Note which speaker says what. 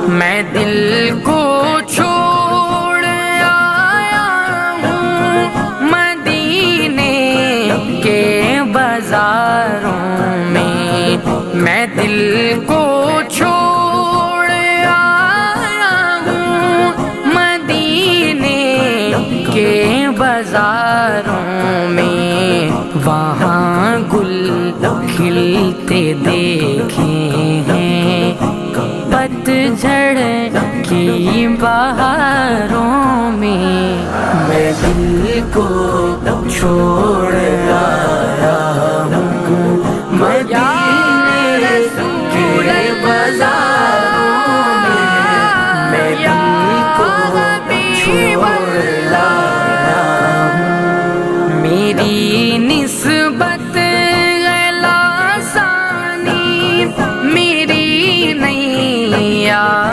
Speaker 1: میں دل کو چھوڑ آیا ہوں مدینے کے بازاروں میں دل کو چھوڑ آیا ہوں مدینے کے بازاروں میں، وہاں گل کھلتے دیکھے ہیں پتجھڑ کی بہاروں میں دل کو چھوڑ آیا